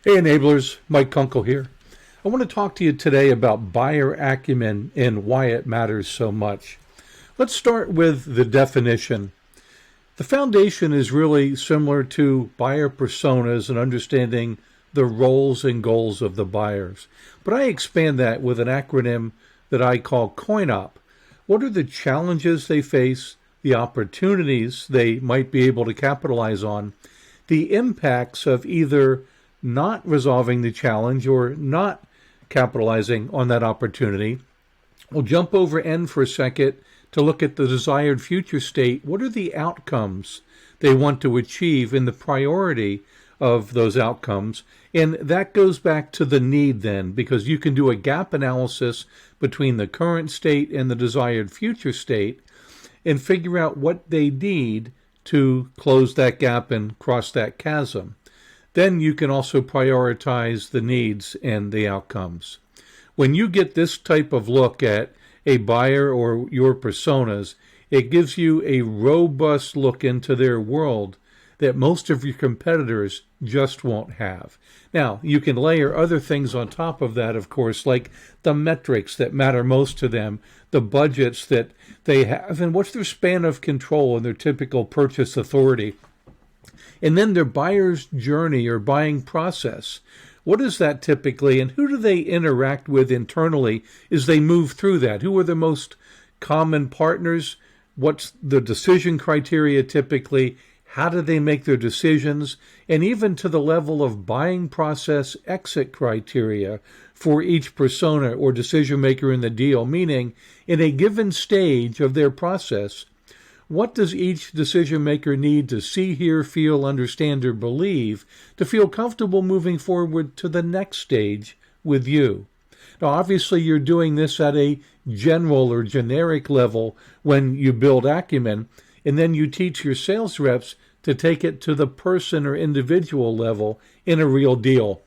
Hey enablers, Mike Kunkel here. I want to talk to you today about buyer acumen and why it matters so much. Let's start with the definition. The foundation is really similar to buyer personas and understanding the roles and goals of the buyers. But I expand that with an acronym that I call COINOP. What are the challenges they face, the opportunities they might be able to capitalize on, the impacts of either not resolving the challenge or not capitalizing on that opportunity. We'll jump over N for a second to look at the desired future state. What are the outcomes they want to achieve and the priority of those outcomes? And that goes back to the need then, because you can do a gap analysis between the current state and the desired future state and figure out what they need to close that gap and cross that chasm. Then you can also prioritize the needs and the outcomes. When you get this type of look at a buyer or your personas, it gives you a robust look into their world that most of your competitors just won't have. Now, you can layer other things on top of that, of course, like the metrics that matter most to them, the budgets that they have, and what's their span of control and their typical purchase authority. And then their buyer's journey or buying process. What is that typically, and who do they interact with internally as they move through that? Who are the most common partners? What's the decision criteria typically? How do they make their decisions? And even to the level of buying process exit criteria for each persona or decision maker in the deal, meaning in a given stage of their process, what does each decision maker need to see, hear, feel, understand, or believe to feel comfortable moving forward to the next stage with you? Now, obviously, you're doing this at a general or generic level when you build Acumen, and then you teach your sales reps to take it to the person or individual level in a real deal.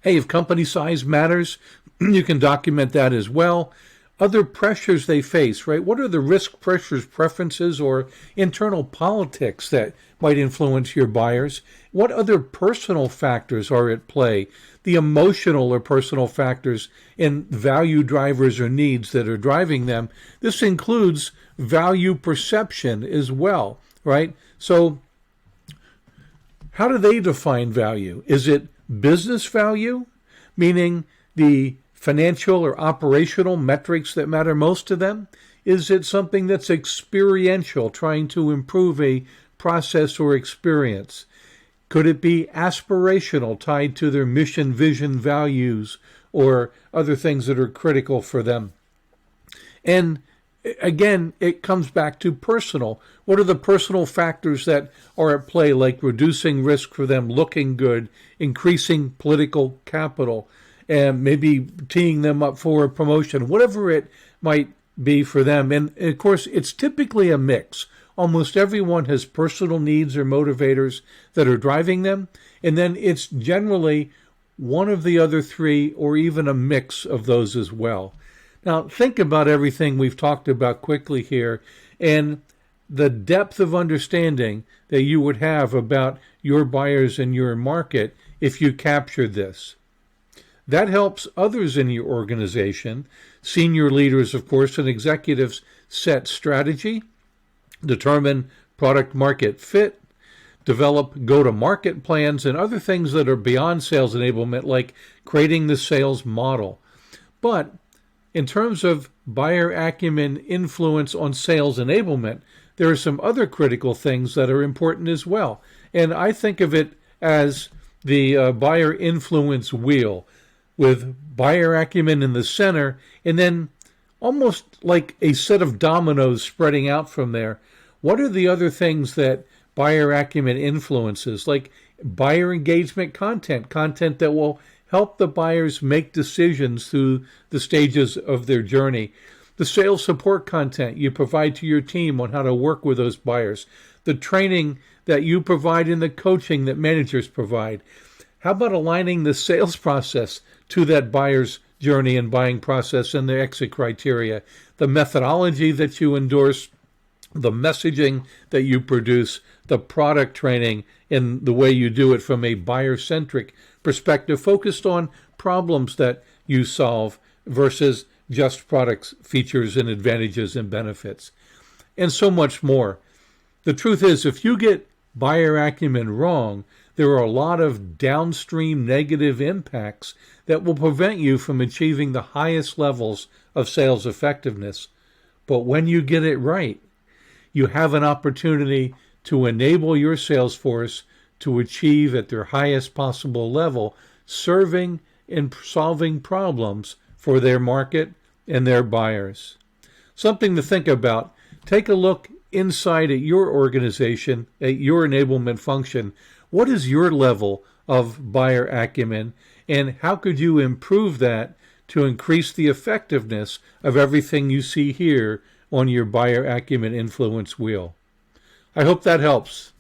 Hey, if company size matters, you can document that as well. Other pressures they face, right? What are the risk pressures, preferences, or internal politics that might influence your buyers? What other personal factors are at play? The emotional or personal factors and value drivers or needs that are driving them. This includes value perception as well, right? So how do they define value? Is it business value, meaning the financial or operational metrics that matter most to them? Is it something that's experiential, trying to improve a process or experience? Could it be aspirational, tied to their mission, vision, values, or other things that are critical for them? And again, it comes back to personal. What are the personal factors that are at play, like reducing risk for them, looking good, increasing political capital, and maybe teeing them up for a promotion, whatever it might be for them. And of course, it's typically a mix. Almost everyone has personal needs or motivators that are driving them. And then it's generally one of the other three or even a mix of those as well. Now, think about everything we've talked about quickly here and the depth of understanding that you would have about your buyers and your market if you captured this. That helps others in your organization, senior leaders, of course, and executives set strategy, determine product market fit, develop go-to-market plans, and other things that are beyond sales enablement, like creating the sales model. But in terms of buyer acumen influence on sales enablement, there are some other critical things that are important as well. And I think of it as the buyer influence wheel, with buyer acumen in the center, and then almost like a set of dominoes spreading out from there. What are the other things that buyer acumen influences, like buyer engagement content that will help the buyers make decisions through the stages of their journey? The sales support content you provide to your team on how to work with those buyers, the training that you provide and the coaching that managers provide. How about aligning the sales process to that buyer's journey and buying process and their exit criteria, the methodology that you endorse, the messaging that you produce, the product training, and the way you do it from a buyer-centric perspective, focused on problems that you solve versus just products, features, and advantages and benefits, and so much more. The truth is, if you get buyer acumen wrong, there are a lot of downstream negative impacts that will prevent you from achieving the highest levels of sales effectiveness. But when you get it right, you have an opportunity to enable your sales force to achieve at their highest possible level, serving and solving problems for their market and their buyers. Something to think about. Take a look inside at your organization, at your enablement function. What is your level of buyer acumen, and how could you improve that to increase the effectiveness of everything you see here on your buyer acumen influence wheel? I hope that helps.